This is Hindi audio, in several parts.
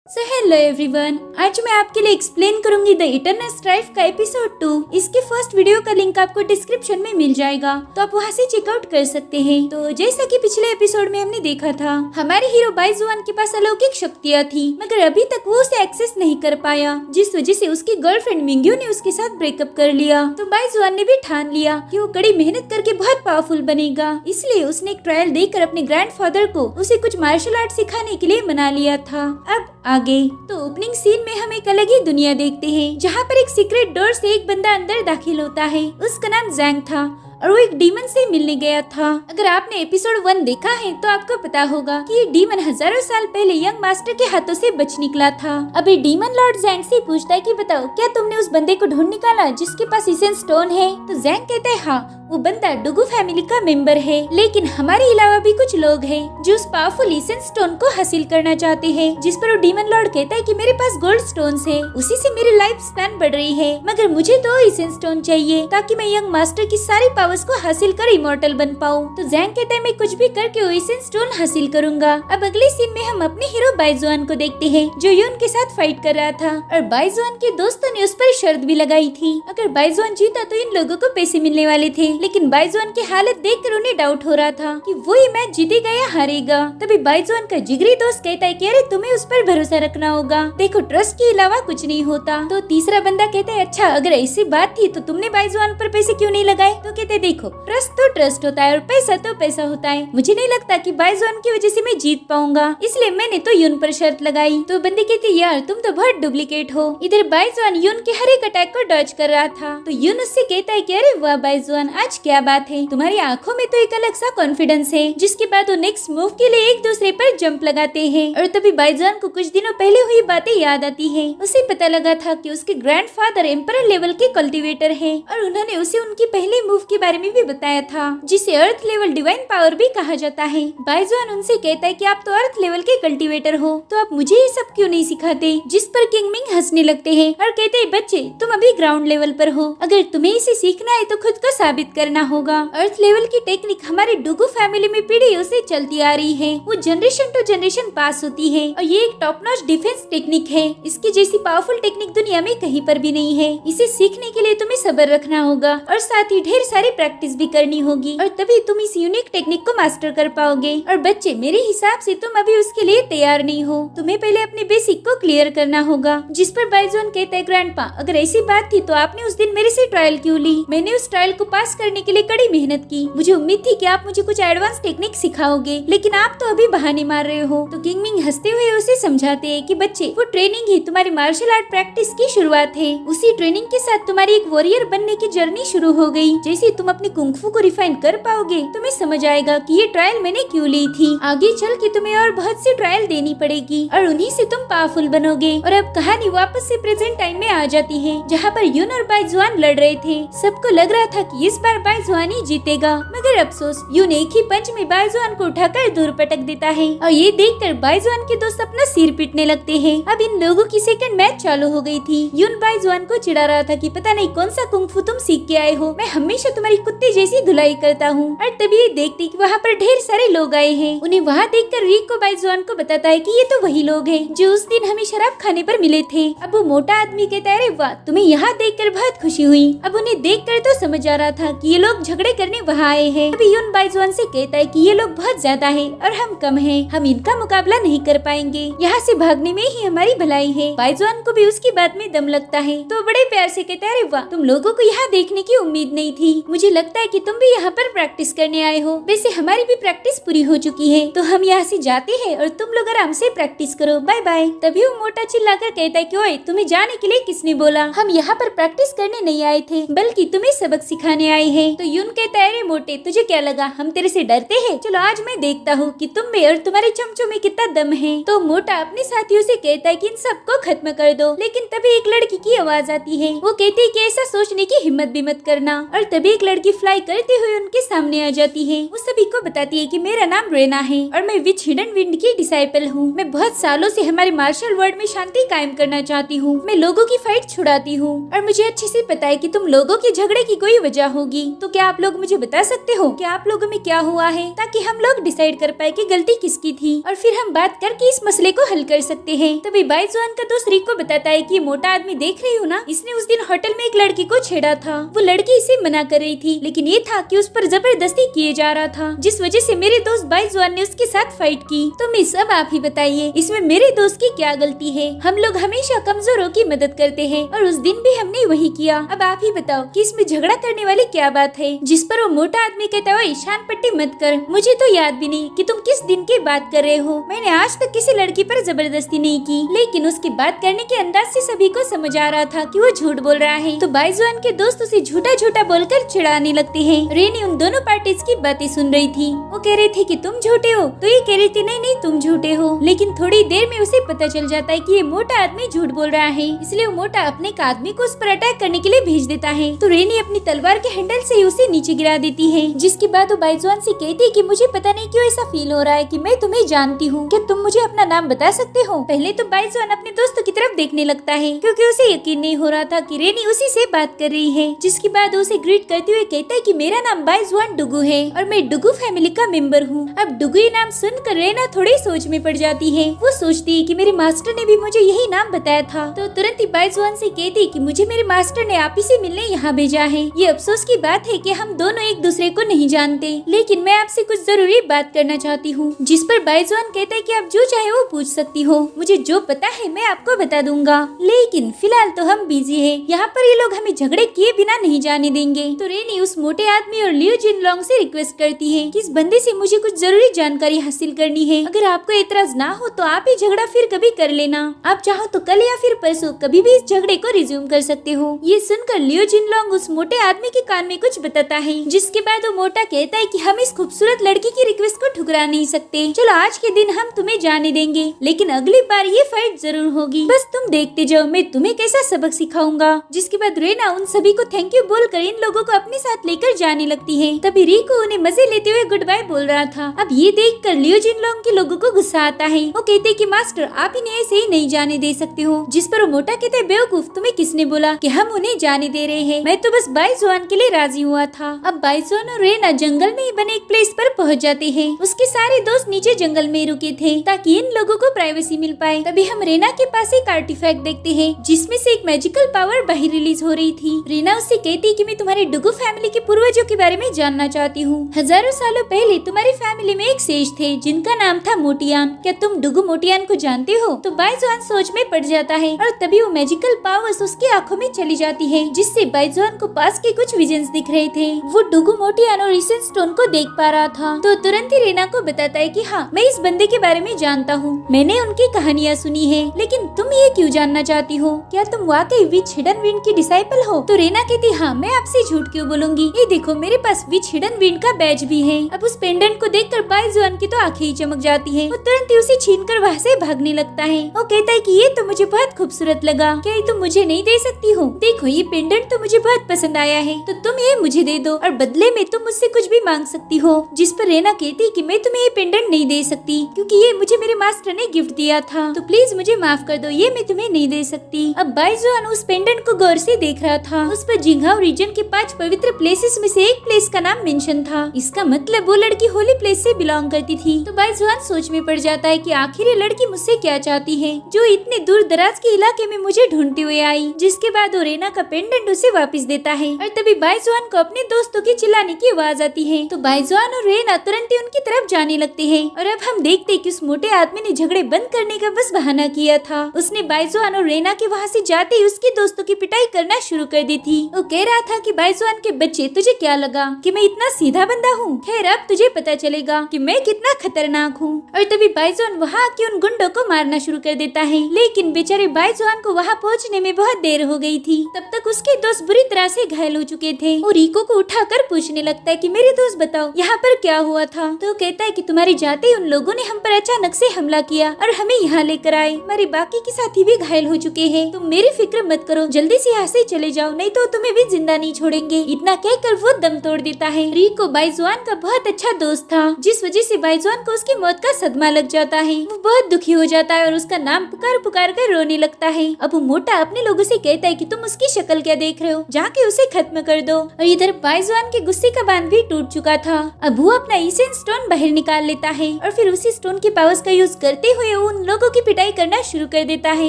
सो हेलो एवरीवन, आज मैं आपके लिए एक्सप्लेन करूंगी द इटरनल स्ट्राइफ का एपिसोड 2। इसके फर्स्ट वीडियो का लिंक आपको डिस्क्रिप्शन में मिल जाएगा, तो आप वहां से चेकआउट कर सकते हैं। तो जैसा कि पिछले एपिसोड में हमने देखा था, हमारे हीरो बाइजुआन के पास अलौकिक शक्तियाँ थी, मगर अभी तक वो उसे एक्सेस नहीं कर पाया, जिस वजह से उसकी गर्लफ्रेंड मिंग्यू ने उसके साथ ब्रेकअप कर लिया। तो बाइजुआन ने भी ठान लिया कि वो कड़ी मेहनत करके बहुत पावरफुल बनेगा, इसलिए उसने एक ट्रायल देकर अपने ग्रैंडफादर को उसे कुछ मार्शल आर्ट सिखाने के लिए मना लिया था। अब आगे तो ओपनिंग सीन में हम एक अलग ही दुनिया देखते हैं, जहाँ पर एक सीक्रेट डोर से एक बंदा अंदर दाखिल होता है। उसका नाम जैंग था और वो एक डीमन से मिलने गया था। अगर आपने एपिसोड 1 देखा है तो आपको पता होगा कि ये डीमन हजारों साल पहले यंग मास्टर के हाथों से बच निकला था। अब ये डीमन लॉर्ड जैंग से पूछता है कि बताओ, क्या तुमने उस बंदे को ढूंढ निकाला जिसके पास इसेंस स्टोन है? तो जैंग कहता है हाँ, वो बंदा डुगू फैमिली का मेंबर है, लेकिन हमारे अलावा भी कुछ लोग हैं जो उस पावरफुल इसेंस स्टोन को हासिल करना चाहते हैं। जिस पर वो डीमन लॉर्ड कहता है कि मेरे पास गोल्ड स्टोन्स है, उसी से मेरी लाइफ स्पैन बढ़ रही है, मगर मुझे 2 इसेंस स्टोन चाहिए ताकि मैं यंग मास्टर की सारी पावर्स को हासिल कर इमॉर्टल बन पाऊँ। तो जैंग कहता है मैं कुछ भी करके वो इसेंस स्टोन हासिल करूंगा। अब अगले सीन में हम अपने हीरो बाइजुआन को देखते हैं, जो यून के साथ फाइट कर रहा था, और बाइजुआन के दोस्तों ने उस पर शर्त भी लगाई थी, अगर बाइजुआन जीता तो इन लोगों को पैसे मिलने वाले थे। लेकिन बाइजुआन की हालत देखकर उन्हें डाउट हो रहा था कि वो ये मैच जीतेगा या हारेगा। तभी बाइजुआन का जिगरी दोस्त कहता है कि अरे तुम्हें उस पर भरोसा रखना होगा, देखो ट्रस्ट के अलावा कुछ नहीं होता। तो तीसरा बंदा कहता है अच्छा, अगर ऐसी बात थी तो तुमने बाइजुआन पर पैसे क्यों नहीं लगाए? तो कहते हैं देखो, ट्रस्ट तो ट्रस्ट होता है और पैसा तो पैसा होता है, मुझे नहीं लगता कि बाइजुआन की वजह से मैं जीत पाऊंगा, इसलिए मैंने तो यून पर शर्त लगाई। तो बंदे कहते यार तुम तो बहुत डुप्लीकेट हो। इधर बाइजुआन यून के हर एक अटैक को डॉज कर रहा था। तो यून उससे कहता है कि अरे वाह बाइजुआन, आज क्या बात है, तुम्हारी आंखों में तो एक अलग सा कॉन्फिडेंस है। जिसके बाद वो नेक्स्ट मूव के लिए एक दूसरे पर जंप लगाते हैं। और तभी बाइजुआन को कुछ दिनों पहले हुई बातें याद आती है। उसे पता लगा था कि उसके ग्रैंडफादर एम्परर लेवल के कल्टीवेटर हैं, और उन्होंने उसे उनकी पहले मूव के बारे में भी बताया था, जिसे अर्थ लेवल डिवाइन पावर भी कहा जाता है। बाइजुआन उनसे कहता है कि आप तो अर्थ लेवल के कल्टीवेटर हो, तो आप मुझे ये सब क्यों नहीं सिखाते? जिस पर किंग मिंग हंसने लगते हैं और कहते हैं बच्चे तुम अभी ग्राउंड लेवल पर हो, अगर तुम्हें इसे सीखना है तो खुद को साबित करना होगा। अर्थ लेवल की टेक्निक हमारे डुगू फैमिली में पीढ़ियों से चलती आ रही है, वो जनरेशन टू जनरेशन पास होती है, और ये एक टॉप नॉच डिफेंस टेक्निक है। इसकी जैसी पावरफुल टेक्निक दुनिया में कहीं पर भी नहीं है। इसे सीखने के लिए तुम्हें सब्र रखना होगा और साथ ही ढेर सारी प्रैक्टिस भी करनी होगी, और तभी तुम इस यूनिक टेक्निक को मास्टर कर पाओगे। और बच्चे मेरे हिसाब से तुम अभी उसके लिए तैयार नहीं हो, तुम्हें पहले अपने बेसिक को क्लियर करना होगा। जिस पर बाइजुआन कहता है ग्रैंडपा, अगर ऐसी बात थी तो आपने उस दिन मेरे से ट्रायल क्यों ली? मैंने उस ट्रायल को पास करने के लिए कड़ी मेहनत की, मुझे उम्मीद थी कि आप मुझे कुछ एडवांस टेक्निक सिखाओगे, लेकिन आप तो अभी बहाने मार रहे हो। तो किंग मिंग हंसते हुए उसे समझाते हैं कि बच्चे वो ट्रेनिंग ही तुम्हारी मार्शल आर्ट प्रैक्टिस की शुरुआत है, उसी ट्रेनिंग के साथ तुम्हारी एक वॉरियर बनने की जर्नी शुरू हो गई। जैसे तुम अपनी कुंग-फू को रिफाइन कर पाओगे, तुम्हें समझ आएगा कि ये ट्रायल मैंने क्यों ली थी। आगे चल के तुम्हें और बहुत सी ट्रायल देनी पड़ेगी, और उन्हीं से तुम पावरफुल बनोगे। और अब कहानी वापस से प्रेजेंट टाइम में आ जाती है, जहाँ पर यून और बाइजुआन लड़ रहे थे। सबको लग रहा था कि इस बार बाइजुआन ही जीतेगा, मगर अफसोस यून एक ही पंच में बाइजुआन को उठाकर दूर पटक देता है, और ये देखकर बाइजुआन के दोस्त अपना सिर पीटने लगते हैं। अब इन लोगों की सेकंड मैच चालू हो गई थी। यून बाइजुआन को चिढ़ा रहा था कि पता नहीं कौन सा कुंग-फू तुम सीख के आए हो, मैं हमेशा तुम्हारी कुत्ते जैसी धुलाई करता हूँ। और तभी ये देखती कि वहाँ पर ढेर सारे लोग आए हैं। उन्हें वहाँ देखकर रिक को बाइजुआन को बताता है कि ये तो वही लोग हैं जो उस दिन हमें शराब खाने पर मिले थे। अब वो मोटा आदमी कहता है अरे वाह, तुम्हें यहाँ देखकर बहुत खुशी हुई। अब उन्हें देखकर तो समझ आ रहा था कि ये लोग झगड़े करने वहाँ आए हैं। अभी यून बाइजुआन से कहता है कि ये लोग बहुत ज्यादा है और हम कम हैं, हम इनका मुकाबला नहीं कर पाएंगे, यहाँ से भागने में ही हमारी भलाई है। बाइजुआन को भी उसकी बात में दम लगता है, तो बड़े प्यार से कहता है अरे वाह, तुम लोगों को यहाँ देखने की उम्मीद नहीं थी, मुझे लगता है कि तुम भी यहाँ पर प्रैक्टिस करने आए हो। वैसे हमारी भी प्रैक्टिस पूरी हो चुकी है, तो हम यहाँ से जाते हैं और तुम लोग आराम से प्रैक्टिस करो, बाय बाय। तभी वो मोटा चिल्लाकर कहता है कि ओए, तुम्हें जाने के लिए किसने बोला? हम यहाँ पर प्रैक्टिस करने नहीं आए थे, बल्कि तुम्हें सबक सिखाने आए हैं। तो यून कहता है अरे मोटे, तुझे क्या लगा हम तेरे से डरते हैं? चलो आज मैं देखता हूँ कि तुम में और तुम्हारे चमचों में कितना दम है। तो मोटा अपने साथियों से कहता है कि इन सबको खत्म कर दो, लेकिन तभी एक लड़की की आवाज आती है। वो कहती है कि ऐसा सोचने की हिम्मत भी मत करना। और तभी एक लड़की फ्लाई करते हुए उनके सामने आ जाती है। वो सभी को बताती है कि मेरा नाम रेना है और मैं विच हिडन विंड की डिसाइपल हूँ। मैं बहुत सालों से हमारे मार्शल वर्ल्ड में शांति कायम करना चाहती हूँ। मैं लोगों की फाइट छुड़ाती हूँ और मुझे अच्छे से पता है कि तुम लोगों के झगड़े की कोई वजह होगी। तो क्या आप लोग मुझे बता सकते हो कि आप लोगों में क्या हुआ है, ताकि हम लोग डिसाइड कर पाए कि गलती किसकी थी और फिर हम बात करके इस मसले को हल कर सकते हैं। तभी बाइजुआन का दोस्त रिक को बताता है कि मोटा आदमी देख रही हो ना, इसने उस दिन होटल में एक लड़की को छेड़ा था। वो लड़की इसे मना कर रही थी, लेकिन ये था कि उस पर जबरदस्ती किए जा रहा था, जिस वजह से मेरे दोस्त बाइजुआन ने उसके साथ फाइट की। तो मिस अब आप ही बताइए, इसमें मेरे दोस्त की क्या गलती है? हम लोग हमेशा कमजोरों की मदद करते हैं और उस दिन भी हमने वही किया। अब आप ही बताओ कि इसमें झगड़ा करने वाली क्या बात है? जिस पर वो मोटा आदमी कहता है ईशान पट्टी मत कर। मुझे तो याद भी नहीं कि तुम किस दिन की बात कर रहे हो। मैंने आज तक किसी लड़की पर जबरदस्ती नहीं की, लेकिन उसकी बात करने के अंदाज से सभी को समझ आ रहा था कि वो झूठ बोल रहा है। तो बाइजुआन के दोस्त उसे झूठा झूठा बोलकर चिढ़ाने लगते हैं। रेनी उन दोनों पार्टीज की बातें सुन रही थी। वो कह रही थी कि तुम झूठे हो, तो ये कह रही थी नहीं नहीं तुम झूठे हो। लेकिन थोड़ी देर में उसे पता चल जाता है कि ये मोटा आदमी झूठ बोल रहा है, इसलिए वो मोटा अपने एक आदमी को उस पर अटैक करने के लिए भेज देता है। तो रेनी अपनी तलवार के हैंडल से उसे नीचे गिरा देती है, जिसके बाद वो बाइजुआन से कहती है कि मुझे पता नहीं क्यों ऐसा फील हो रहा है कि मैं तुम्हें जानती हूँ। क्या तुम मुझे अपना नाम बता सकते हो? पहले तो बाइजुआन अपने दोस्तों की तरफ देखने लगता है, क्योंकि उसे यकीन नहीं हो रहा था कि रेनी उसी से बात कर रही है। जिसके बाद उसे ग्रीट करते हुए कहता है कि मेरा नाम बाइजुआन डुगू है और मैं डुगू फैमिली का मेंबर हूँ। अब डुगू ये नाम सुनकर रेना थोड़ी सोच में पड़ जाती है। वो सोचती है कि मेरे मास्टर ने भी मुझे यही नाम बताया था। तो तुरंत ही बाइजुआन से कहती है कि मुझे मेरे मास्टर ने आप ही से मिलने यहाँ भेजा है। ये अफसोस की बात है कि हम दोनों एक दूसरे को नहीं जानते, लेकिन मैं आपसे कुछ जरूरी बात करना चाहती हूँ। जिस पर बाइजुआन कहता है कि आप जो चाहे वो पूछ सकती हो, मुझे जो पता है मैं आपको बता दूंगा, लेकिन फिलहाल तो हम बिजी है। यहाँ पर ये लोग हमें झगड़े किए बिना नहीं जाने देंगे। तो रेनी उस मोटे आदमी और लियो जिनलोंग से रिक्वेस्ट करती है कि इस बंदे से मुझे कुछ जरूरी जानकारी हासिल करनी है। अगर आपको एतराज ना हो तो आप ही झगड़ा फिर कभी कर लेना। आप चाहो तो कल या फिर परसों कभी भी इस झगड़े को रिज्यूम कर सकते हो। ये सुनकर लियो जिनलोंग उस मोटे आदमी के कान में कुछ बताता है, जिसके बाद वो मोटा कहता है कि हम इस खूबसूरत लड़की की रिक्वेस्ट को ठुकरा नहीं सकते। चलो आज के दिन हम तुम्हें जाने देंगे, लेकिन अगली बार ये फाइट जरूर होगी। बस तुम देखते जाओ मैं तुम्हें कैसा सबक सिखाऊंगा। जिसके बाद रेना उन सभी को थैंक यू बोलकर इन लोगों को अपने साथ लेकर जाने लगती है। तभी रिको उन्हें मजे लेते हुए गुड बाय बोल रहा था। अब ये देखकर लियो जिनलोंग के लोगों को गुस्सा आता है। वो कहते हैं कि मास्टर आप इन्हें ऐसे ही नहीं जाने दे सकते हो। जिस पर वो मोटा कहता है बेवकूफ तुम्हें किसने बोला कि हम उन्हें जाने दे रहे हैं? मैं तो बस बाइजुआन के लिए राजी हुआ था। अब बाइजुआन और रेना जंगल में ही बने एक प्लेस पर पहुंच जाते हैं। उसके सारे दोस्त नीचे जंगल में रुके थे ताकि इन लोगों को प्राइवेसी मिल पाए। तभी हम रेना के पास एक आर्टिफैक्ट देखते हैं, जिसमें से एक मैजिकल पावर बाहर रिलीज हो रही थी। रेना उससे कहती है कि मैं तुम्हारे डुगू फैमिली के पूर्वजों के बारे में जानना चाहती हूँ। हजारों सालों पहले तुम्हारी फैमिली में एक सेज थे जिनका नाम था मोटियान। क्या तुम डुगू मोटियान को जानते हो? तो बाइजुआन सोच में पड़ जाता है और तभी वो मैजिकल पावर्स उसकी आंखों में चली जाती है, जिससे बाइजुआन को पास के कुछ विजन्स दिख रहे थे। वो डुगू मोटियान और इसेंस स्टोन को देख पा रहा था। तो तुरंत ही रेना को बताता है कि हाँ मैं इस बंदे के बारे में जानता हूँ, मैंने उनकी कहानियाँ सुनी है। लेकिन तुम ये क्यों जानना चाहती हो? क्या तुम वाकई विच हिडन विंड की डिसाइपल हो? तो रेना कहती हाँ मैं आपसे झूठ क्यों बोलूंगी, ये देखो मेरे पास विच हिडन विंड का बैज भी है। अब उस पेंडेंट को देखकर बाइजुआन की तो आंखें ही चमक जाती है। वो तुरंत ही उसे छीनकर वहाँ से भागने लगता है। वो कहता है कि ये तो मुझे बहुत खूबसूरत लगा, क्या ये तुम मुझे नहीं दे सकती हो? देखो ये पेंडेंट तो मुझे बहुत पसंद आया है, तो तुम ये मुझे दे दो और बदले में तुम मुझसे कुछ भी मांग सकती हो। जिस पर रेना कहती कि मैं तुम्हें ये पेंडेंट नहीं दे सकती, क्योंकि ये मुझे मेरे मास्टर ने गिफ्ट दिया था, तो प्लीज मुझे माफ कर दो, ये मैं तुम्हें नहीं दे सकती। अब बाइजुआन उस पेंडेंट को गौर से देख रहा था। उस पर जिंगहाओ रीजन के 5 पवित्र प्लेसेस में से एक प्लेस का नाम मेंशन था। इसका मतलब वो लड़की होली प्लेस से बिलोंग करती थी। तो बाइजुआन सोच में पड़ जाता है कि आखिर ये लड़की मुझसे क्या चाहती है, जो इतने दूर दराज के इलाके में मुझे ढूंढते हुए आई। जिसके बाद वो रेना का पेंडेंट उसे वापस देता है और तभी बाइजुआन को अपने दोस्तों की चिल्लाने की आवाज आती है। तो बाइजुआन और रेना तुरंत ही उनकी तरफ जाने लगते हैं और अब हम देखते हैं कि उस मोटे आदमी ने झगड़े बंद करने का बस बहाना किया था। उसने बाइजुआन और रेना के वहाँ से जाते ही उसके दोस्तों की पिटाई करना शुरू कर दी थी। वो कह रहा था कि बाइजुआन के बच्चे तुझे क्या लगा कि मैं इतना सीधा बंदा हूँ? खैर अब तुझे पता चलेगा कि मैं कितना खतरनाक हूँ। और तभी बाइजुआन वहाँ आके उन गुंडों को मारना शुरू कर देता है, लेकिन बेचारे बाइजुआन को वहाँ पहुँचने में बहुत देर हो गई थी। तब तक उसके दोस्त बुरी तरह से घायल हो चुके थे। और रिको को उठाकर पूछने लगता है कि मेरे दोस्त बताओ यहाँ पर क्या हुआ था? तो कहता है कि तुम्हारे जाते ही उन लोगों ने हम पर अचानक से हमला किया और हमें यहाँ लेकर आए। हमारे बाकी के साथी भी घायल हो चुके हैं। तुम मेरी फिक्र मत करो, जल्दी से यहाँ से चले जाओ, नहीं तो तुम्हें भी जिंदा नहीं छोड़ेंगे। इतना कहकर वो दम तोड़ देता है। रिको बाइजुआन का बहुत अच्छा दोस्त था, जिस वजह से बाइजुआन को उसकी मौत का सदमा लग जाता है। वो बहुत दुखी हो जाता है और उसका नाम पुकार पुकार कर रोने लगता है। अब वो मोटा अपने लोगों से कहता है कि तुम उसकी शक्ल क्या देख रहे हो, जाके उसे खत्म कर दो। और इधर बाइजुआन के गुस्से का बांध भी टूट चुका था। अब वो अपना एसेंस स्टोन बाहर निकाल लेता है और फिर उसी स्टोन की पावर्स का यूज करते हुए उन लोगों की पिटाई करना शुरू कर देता है।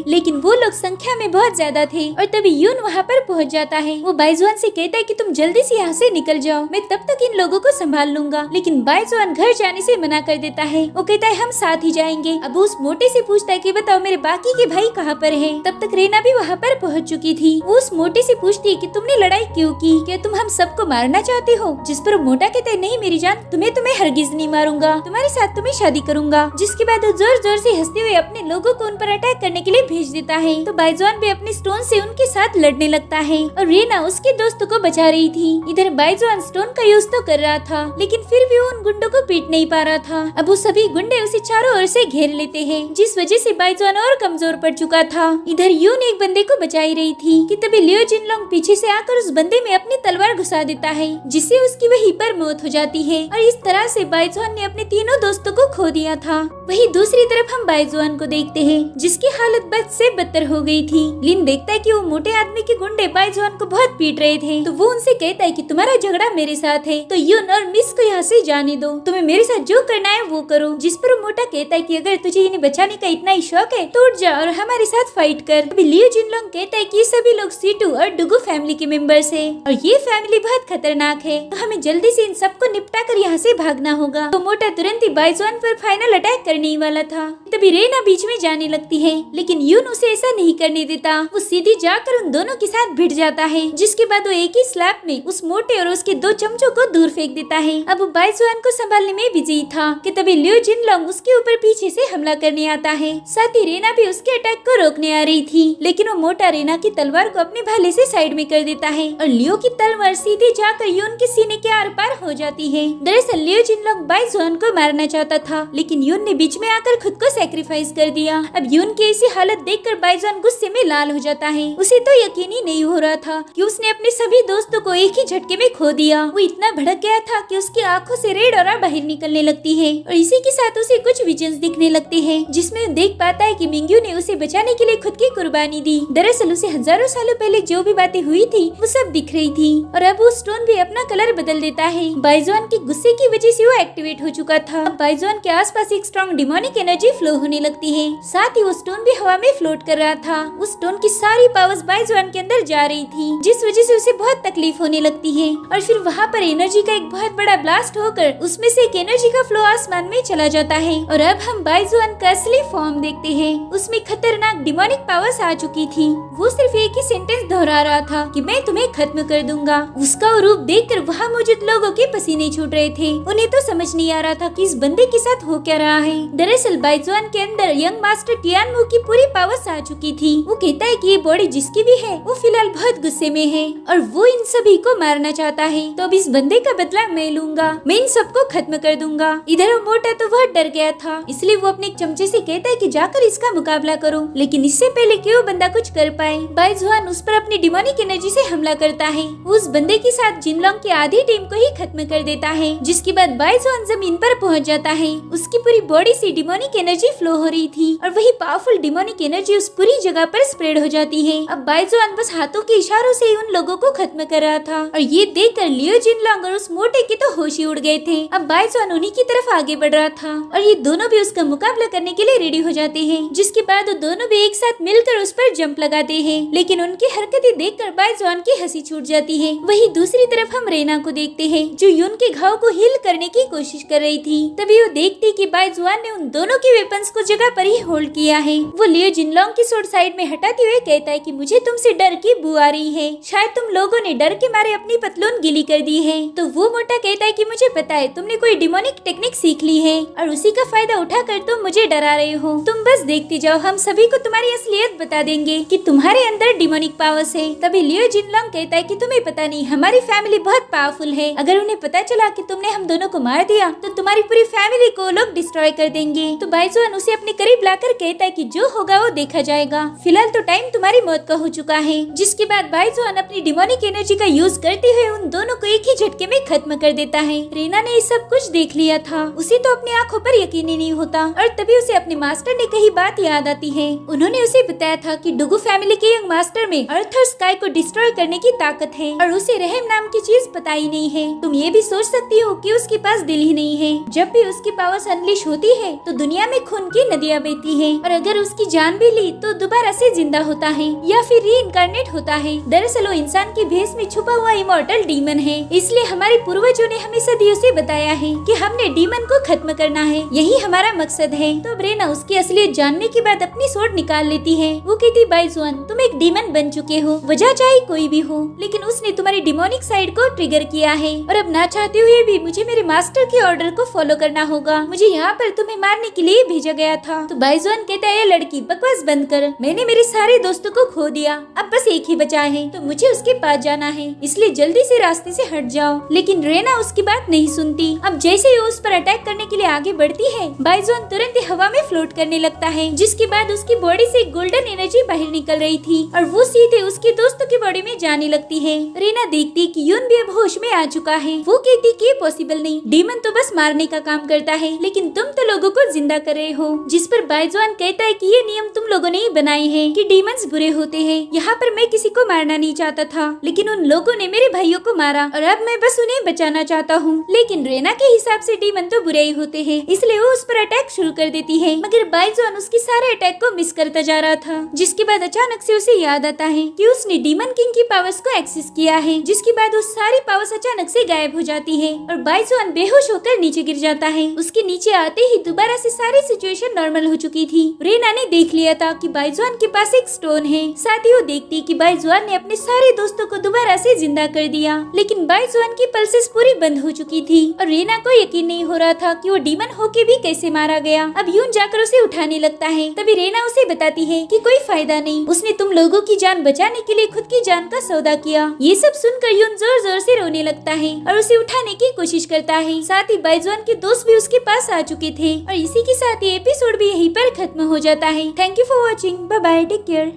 लेकिन वो लोग संख्या में बहुत ज्यादा थे और तभी यून वहाँ पर पहुँच जाता है। वो बाइजुआन से कहता है कि तुम जल्दी से यहाँ से निकल जाओ, मैं तब तक इन लोगों को संभाल लूंगा। लेकिन बाइजुआन घर जाने से मना कर देता है। वो कहता है हम साथ ही जाएंगे। अब उस मोटे से पूछता है कि बताओ मेरे बाकी के भाई कहाँ पर हैं? तब तक रेना भी वहाँ पर पहुँच चुकी थी। वो उस मोटे से पूछती है कि तुमने लड़ाई क्यों की, क्या तुम हम सबको मारना चाहते हो? जिस पर मोटा कहता है नहीं मेरी जान, तुम्हें हरगिज नहीं मारूंगा, तुम्हारे साथ तुम्हें शादी करूंगा। जिसके बाद वो जोर जोर से हंसते हुए अपने लोगों को उन पर अटैक करने के लिए भेज देता है। तो बाइजुआन भी अपने स्टोन से उनके साथ लड़ने लगता है और रेना उसके दोस्तों को बचा रही थी। इधर बाइजुआन स्टोन का यूज तो कर रहा था, लेकिन फिर भी वो उन गुंडों को पीट नहीं पा रहा था। अब वो सभी गुंडे उसे चारों ओर से घेर लेते हैं, जिस वजह से बाइजुआन और कमजोर पड़ चुका था। इधर यून एक बंदे को बचाई रही थी कि तभी लियो जिनलोंग पीछे से आकर उस बंदे में अपनी तलवार घुसा देता है, जिससे उसकी वहीं पर मौत हो जाती है। और इस तरह से बाइजुआन ने अपने तीनों दोस्तों को खो दिया था। वहीं दूसरी तरफ हम बाइजुआन को देखते हैं, जिसकी हालत बद से बदतर हो गई थी। लिन देखता है कि वो मोटे आदमी के गुंडे बाइजुआन को बहुत पीट रहे थे, तो वो उनसे कहता है कि तुम्हारा झगड़ा मेरे साथ है, तो यून और मिस को यहाँ से जाने दो, तुम्हें मेरे साथ जो करना है वो करो। जिस पर वो मोटा कहता है कि अगर तुझे इन्हें बचाने का इतना ही शौक है तो उठ जा और हमारे साथ फाइट कर। अभी लियो जिनलोंग कहता है कि ये सभी लोग सीटू और डुगु फैमिली के मेंबर्स हैं और ये फैमिली बहुत खतरनाक है, तो हमें जल्दी से इन सबको निपटा कर यहाँ से भागना होगा। तो मोटा तुरंत ही बाइजुआन पर फाइनल अटैक करने ही वाला था। तभी रेना बीच में जाने लगती है, लेकिन यून उसे ऐसा नहीं करने देता। वो सीधी जाकर उन दोनों के साथ भिड़ जाता है, जिसके बाद वो एक ही स्लैप में उस मोटे और उसके दो चमचों को दूर फेंक देता है। अब वो बाइजुआन को संभालने में बिजी था कि तभी लियो जिनलोंग उसके ऊपर पीछे से हमला करने आता है। साथ ही रेना भी उसके अटैक को रोकने आ रही थी, लेकिन वो मोटा रेना की तलवार को अपने भाले से साइड में कर देता है और लियो की तलवार सीधे जाकर यून के सीने के आर पार हो जाती है। दरअसल लियो जिनलोंग बाइजुआन को मारना चाहता था, लेकिन यून ने बीच में आकर खुद को सैक्रिफाइस कर दिया। अब यून की ऐसी हालत देखकर बाइजुआन गुस्से में लाल हो जाता है। उसे तो यकीन ही नहीं हो रहा था कि उसने अपने सभी दोस्तों को एक ही झटके में खो दिया। वो इतना भड़क गया था कि उसकी आंखों से रेड ऑरा बाहर निकलने लगती है और इसी के साथ उसे कुछ विजन्स दिखने लगते हैं, जिसमें वो देख पाता है कि मिंग्यू ने उसे बचाने के लिए खुद की कुर्बानी दी। दरअसल उसे हजारों सालों पहले जो भी बातें हुई थी वो सब दिख रही थी और अब वो स्टोन भी अपना कलर बदल देता है। बाइजुआन के गुस्से की वजह से वो एक्टिवेट हो चुका था। अब बाइजुआन के आसपास एक स्ट्रॉन्ग डिमोनिक एनर्जी फ्लो होने लगती है, साथ ही वो स्टोन भी हवा में फ्लोट कर रहा था। उस स्टोन की सारी पावर्स बाइजुआन के अंदर जा रही थी, जिस वजह से उसे बहुत तकलीफ होने लगती है। और फिर वहाँ पर एनर्जी का एक बहुत बड़ा ब्लास्ट होकर उसमें से एक एनर्जी का फ्लो आसमान में चला जाता है और अब हम बाइजुआन का असली फॉर्म देखते हैं। उसमें खतरनाक डिमोनिक पावर्स आ चुकी थी। वो सिर्फ एक ही सेंटेंस दोहरा रहा था कि मैं तुम्हें खत्म कर दूंगा। उसका रूप देखकर वहाँ मौजूद लोगों के पसीने छूट रहे थे। उन्हें तो समझ नहीं आ रहा था कि इस बंदे के साथ हो क्या रहा है। दरअसल बाइजुआन के अंदर यंग मास्टर टियानमू की पूरी पावर्स आ चुकी थी। वो कहता है कि ये बॉडी जिसकी भी है वो फिलहाल बहुत गुस्से में है और वो इन सभी को मारना चाहता है, तो अब इस बंदे का बदला मैं लूंगा, मैं इन सबको खत्म कर दूंगा। इधर वो मोटा तो बहुत डर गया था, इसलिए वो अपने चमचे से कहता है कि जाकर इसका मुकाबला करो, लेकिन इससे पहले कि वो बंदा कुछ कर पाए बाइजुआन उस पर अपनी डिमोनिक एनर्जी से हमला करता है। उस बंदे के साथ जिनलोंग की आधी टीम को ही खत्म कर देता है, जिसके बाद बाइजुआन जमीन पर पहुंच जाता है। उसकी पूरी बॉडी से डिमोनिक एनर्जी फ्लो हो रही थी और वही पावरफुल डिमोनिक एनर्जी उस पूरी जगह पर स्प्रेड हो जाती है। अब बाइजुआन बस हाथों के इशारों से ही उन लोगों को खत्म कर रहा था और ये देखकर लियो जिनलोंग और उस मोटे के तो होश ही उड़ गए थे। अब बाइजुआन उन्हीं की तरफ आगे बढ़ रहा था और ये दोनों भी उसका मुकाबला करने के लिए रेडी हो जाते हैं, जिसके बाद वो दोनों भी एक साथ मिलकर उस पर जंप लगाते हैं। लेकिन उनकी हरकतें देखकर बाइजुआन की हंसी छूट जाती है। वही दूसरी तरफ हम रेना को देखते हैं, जो यून के घाव को हील करने की कोशिश कर रही थी। तभी वो देखती कि बाइजुआन ने उन दोनों के वेपन्स को जगह पर ही होल्ड किया है। वो लियो जिनलोंग की सोर्ड साइड में हटाते हुए कहता है कि मुझे तुमसे डर की बू आ रही है, शायद तुम लोगों ने डर के मारे अपनी पतलून गीली कर दी है। तो वो मोटा कहता है कि मुझे पता है तुमने कोई डिमोनिक टेक्निक सीख ली है और उसी का फायदा उठाकर तुम मुझे डरा रहे हो। तुम बस देखते जाओ, हम सभी को तुम्हारी असलियत बता देंगे कि तुम्हारे अंदर डिमोनिक पावर्स है। तभी लियो जिनलोंग कहता है कि तुम्हें पता नहीं, हमारी फैमिली बहुत पावरफुल है, अगर उन्हें पता चला कि तुमने हम दोनों को मार दिया तो तुम्हारी पूरी फैमिली को लोग डिस्ट्रॉय कर देंगे। तो बाइजुआन उसे अपने करीब लाकर कहता है कि जो होगा वो देखा जाएगा, फिलहाल तो टाइम तुम्हारी मौत का हो चुका है। जिसके बाद बाइजुआन अपनी डिमोनिक एनर्जी का यूज करते हुए उन दोनों को एक ही झटके में खत्म कर देता है। रीना ने ये सब कुछ देख लिया था, उसे तो अपनी आंखों पर यकीन ही नहीं होता और तभी उसे अपने मास्टर ने कही बात याद आती है। उन्होंने उसे बताया था कि डुगू फैमिली के यंग मास्टर में अर्थ और स्काई को डिस्ट्रॉय करने की ताकत है और उसे रहम नाम की चीज पता ही नहीं है। तुम ये भी सोच सकती हो कि उसके पास दिल ही नहीं है। जब भी उसकी पावर्स अनलिश होती है तो दुनिया में खून की नदियाँ बहती है और अगर उसकी जान भी ली तो दोबारा से जिंदा होता है या फिर रीइंकार्नेट होता है। दरअसल वो इंसान की भेष में छुपा हुआ इमॉर्टल डीमन है। इसलिए हमारे पूर्वजों ने हमें सदियों से बताया है कि हमने डीमन को खत्म करना है, यही हमारा मकसद है। तो ब्रेना उसकी असलियत जानने के बाद अपनी सोट निकाल लेती है। वो कहती बाइजुआन तुम एक डीमन बन चुके हो, वजह चाहे कोई भी हो, लेकिन उसने तुम्हारी डिमोनिक साइड को ट्रिगर किया है और अब ना चाहते हुए भी मुझे मेरे मास्टर के ऑर्डर को फॉलो करना होगा। मुझे यहाँ पर तुम्हें मारने के लिए भेजा गया था। तो बाइजुआन कहता है लड़की बकवास बंद कर, मैंने मेरे सारे दोस्तों को खो दिया, अब बस एक ही बचा है, तो मुझे उसके पास जाना है, इसलिए जल्दी से रास्ते से हट जाओ। लेकिन रेना उसकी बात नहीं सुनती। अब जैसे ही उस पर अटैक करने के लिए आगे बढ़ती है, बाइजुआन तुरंत ही हवा में फ्लोट करने लगता है, जिसके बाद उसकी बॉडी से गोल्डन एनर्जी बाहर निकल रही थी और वो सीधे उसके दोस्तों की बॉडी में जाने लगती है। रेना देखती कि यून भी अब होश में आ चुका है। वो कहती कि ये पॉसिबल नहीं, डीमन तो बस मारने का काम करता है, लेकिन तुम तो लोगों को जिंदा कर रहे हो। जिस पर बाइजुआन कहता है कि ये नियम तुम लोगों ने ही बनाए हैं कि डीमंस बुरे होते हैं। यहाँ पर मैं किसी को मारना नहीं चाहता था, लेकिन उन लोगों ने मेरे भाइयों को मारा और अब मैं बस उन्हें बचाना चाहता हूँ। लेकिन रेना के हिसाब से डीमन तो बुरे ही होते हैं, इसलिए वो उस पर अटैक शुरू कर देती है। मगर बाइजुआन उसके सारे अटैक को मिस करता जा रहा था, जिसके बाद अचानक से उसे याद आता है कि उसने डीमन किंग की पावर्स को एक्सेस किया है, जिसके बाद वो सारी पावर्स अचानक से गायब हो जाती है और बाइजुआन बेहोश होकर नीचे गिर जाता है। उसके नीचे आते ही दोबारा से सारी सिचुएशन नॉर्मल हो चुकी थी। रेना ने देख लिया था कि बाइजुआन के पास एक स्टोन है। साथ ही वो देखती कि बाइजुआन ने अपने सारे दोस्तों को दोबारा से जिंदा कर दिया, लेकिन बाइजुआन की पल्सेस पूरी बंद हो चुकी थी और रेना को यकीन नहीं हो रहा था कि वो डीमन होके भी कैसे मारा गया। अब यून जाकर उसे उठाने लगता है, तभी रेना उसे बताती है कि कोई फायदा नहीं, उसने तुम लोगों की जान बचाने के लिए खुद की जान का सौदा किया। ये सब सुनकर यून जोर जोर से रोने लगता है और उसे उठाने की कोशिश करता है। साथ ही बाइजुआन के दोस्त भी उसके पास आ चुके थे और इसी के साथ ये एपिसोड भी यहीं पर खत्म हो जाता है। Thank you for watching, bye bye, take care.